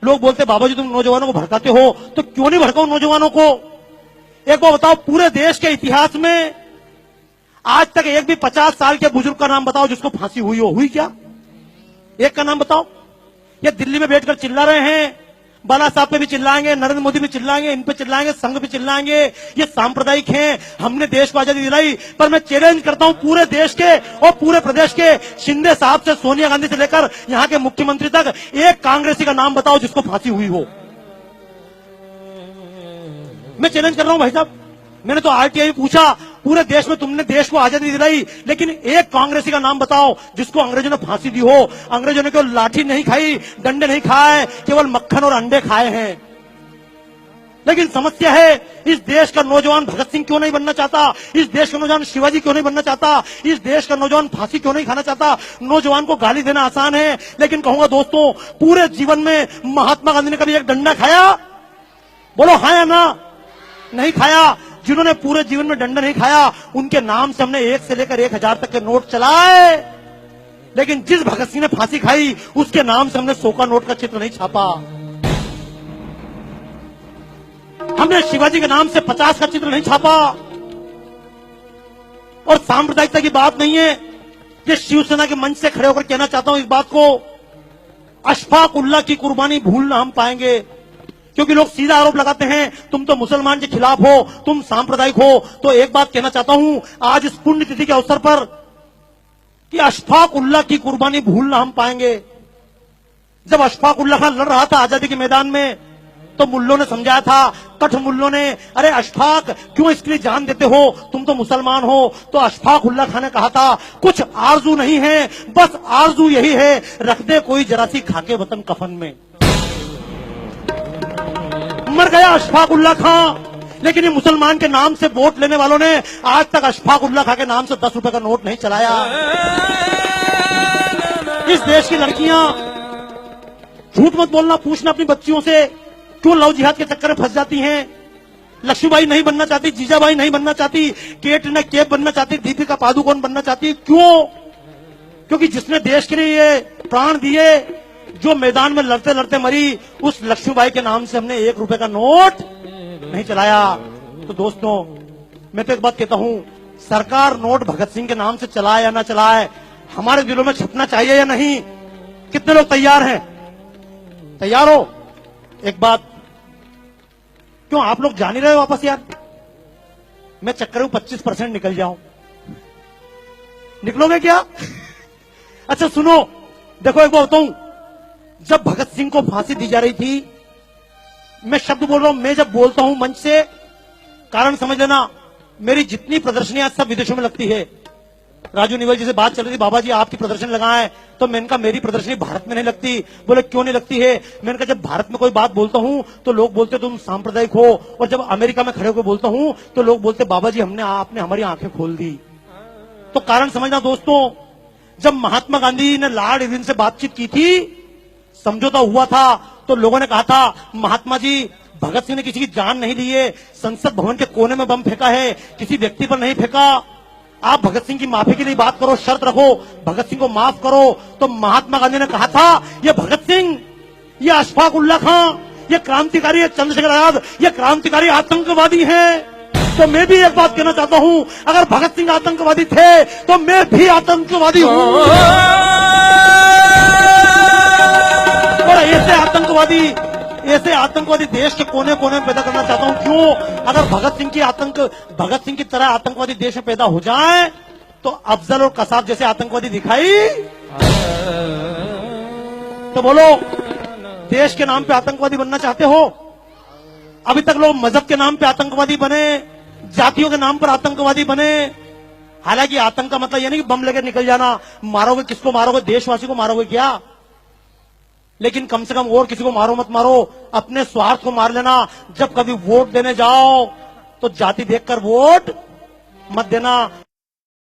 लोग बोलते बाबा जी तुम नौजवानों को भड़काते हो, तो क्यों नहीं भड़काओ नौजवानों को? एक बार बताओ, पूरे देश के इतिहास में आज तक एक भी 50 साल के बुजुर्ग का नाम बताओ जिसको फांसी हुई हो? हुई क्या? एक का नाम बताओ। ये दिल्ली में बैठकर चिल्ला रहे हैं, बाला साहब पे भी चिल्लाएंगे, नरेंद्र मोदी भी चिल्लाएंगे, इन पे चिल्लाएंगे, संघ भी चिल्लाएंगे, ये सांप्रदायिक हैं, हमने देश को आजादी दिलाई। पर मैं चैलेंज करता हूं पूरे देश के और पूरे प्रदेश के, शिंदे साहब से सोनिया गांधी से लेकर यहां के मुख्यमंत्री तक, एक कांग्रेसी का नाम बताओ जिसको फांसी हुई हो। मैं चैलेंज कर रहा हूं भाई साहब, मैंने तो आरटीआई में पूछा, पूरे देश में तुमने देश को आजादी दिलाई, लेकिन एक कांग्रेसी का नाम बताओ जिसको अंग्रेजों ने फांसी दी हो। अंग्रेजों ने केवल लाठी नहीं खाई, डंडे नहीं खाए, केवल मक्खन और अंडे खाए हैं। लेकिन समस्या है, इस देश का नौजवान भगत सिंह क्यों नहीं बनना चाहता? इस देश का नौजवान शिवाजी क्यों नहीं बनना चाहता? इस देश का नौजवान फांसी क्यों नहीं खाना चाहता? नौजवान को गाली देना आसान है, लेकिन कहूंगा दोस्तों, पूरे जीवन में महात्मा गांधी ने कभी एक डंडा खाया? बोलो हाँ या ना? नहीं खाया। जिन्होंने पूरे जीवन में डंडा नहीं खाया, उनके नाम से हमने 1 से लेकर 1000 तक के नोट चलाए, लेकिन जिस भगत सिंह ने फांसी खाई उसके नाम से हमने 100 का नोट का चित्र नहीं छापा। हमने शिवाजी के नाम से 50 का चित्र नहीं छापा। और सांप्रदायिकता की बात नहीं है, ये शिवसेना के मंच से खड़े होकर कहना चाहता हूं इस बात को, अशफाक उल्लाह की कुर्बानी भूल ना हम पाएंगे। क्योंकि लोग सीधा आरोप लगाते हैं तुम तो मुसलमान के खिलाफ हो, तुम सांप्रदायिक हो। तो एक बात कहना चाहता हूं आज इस पुण्य तिथि के अवसर पर कि अशफाक उल्लाह की कुर्बानी भूल ना हम पाएंगे। जब अशफाक उल्लाह खान लड़ रहा था आजादी के मैदान में, तो मुल्लों ने समझाया था, कठ मुल्लों ने, अरे अशफाक क्यों इसके लिए जान देते हो, तुम तो मुसलमान हो। तो अशफाक उल्लाह खान ने कहा था, कुछ आरजू नहीं है, बस आरजू यही है, रख दे कोई जरा सी खाके वतन कफन में। मर गया अशफाक उल्लाह खां। लेकिन ये मुसलमान के नाम से वोट लेने वालों ने आज तक अशफाक उल्लाह खां के नाम से 10 रुपए का नोट नहीं चलाया। इस देश की लड़कियां, झूठ मत बोलना, पूछना अपनी बच्चियों से, क्यों लव जिहाद के चक्कर में फंस जाती हैं? लक्ष्मीबाई नहीं बनना चाहती, जीजाबाई नहीं बनना चाहती, कैटरीना कैफ बनना चाहती, दीपिका पादुकोण बनना चाहती, क्यों? क्योंकि जिसने देश के लिए प्राण दिए, जो मैदान में लड़ते लड़ते मरी, उस लक्ष्मीबाई के नाम से हमने 1 रुपए का नोट नहीं चलाया। तो दोस्तों, मैं तो एक बात कहता हूं, सरकार नोट भगत सिंह के नाम से चलाए या ना चलाए, हमारे दिलों में छपना चाहिए या नहीं? कितने लोग तैयार हैं? तैयार हो? एक बात, क्यों आप लोग जा नहीं रहे वापस यार? मैं चक्कर में 25% निकल जाऊं, निकलोगे क्या? अच्छा सुनो, देखो एक बात बताऊं, जब भगत सिंह को फांसी दी जा रही थी, मैं शब्द बोल रहा हूं, मैं जब बोलता हूं मंच से, कारण समझ लेना, मेरी जितनी प्रदर्शनियां सब विदेशों में लगती है। राजू निवल जी से बात चल रही थी, बाबा जी आपकी प्रदर्शन लगाएं, तो मैंने कहा मेरी प्रदर्शनी भारत में नहीं लगती। बोले क्यों नहीं लगती है? मैंने कहा जब भारत में कोई बात बोलता हूं तो लोग बोलते तुम सांप्रदायिक हो, और जब अमेरिका में खड़े होकर बोलता हूं तो लोग बोलते बाबा जी आपने हमारी आंखें खोल दी। तो कारण समझना दोस्तों, जब महात्मा गांधी ने लॉर्ड इरविन से बातचीत की थी, समझौता हुआ था, तो लोगों ने कहा था महात्मा जी, भगत सिंह ने किसी की जान नहीं ली है, संसद भवन के कोने में बम फेंका है, किसी व्यक्ति पर नहीं फेंका। आप भगत सिंह की माफी के लिए बात करो, शर्त रखो, भगत सिंह को माफ करो। तो महात्मा गांधी ने कहा था, ये भगत सिंह, ये अशफाक उल्लाह खां, ये क्रांतिकारी, ये चंद्रशेखर आजाद, ये क्रांतिकारी आतंकवादी हैं। तो मैं भी एक बात कहना चाहता हूं, अगर भगत सिंह आतंकवादी थे तो मैं भी आतंकवादी हूं। और ऐसे आतंकवादी देश के कोने कोने में पैदा करना चाहता हूं। क्यों? अगर भगत सिंह की तरह आतंकवादी देश में पैदा हो जाए तो अफजल और कसाब जैसे आतंकवादी दिखाई, तो बोलो देश के नाम पे आतंकवादी बनना चाहते हो? अभी तक लोग मजहब के नाम पे आतंकवादी बने, जातियों के नाम पर आतंकवादी बने। हालांकि आतंक का मतलब यह नहीं कि बम लेकर निकल जाना, मारोगे किसको मारोगे? देशवासी को मारोगे क्या? लेकिन कम से कम और किसी को मारो मत मारो, अपने स्वार्थ को मार लेना। जब कभी वोट देने जाओ तो जाति देखकर वोट मत देना।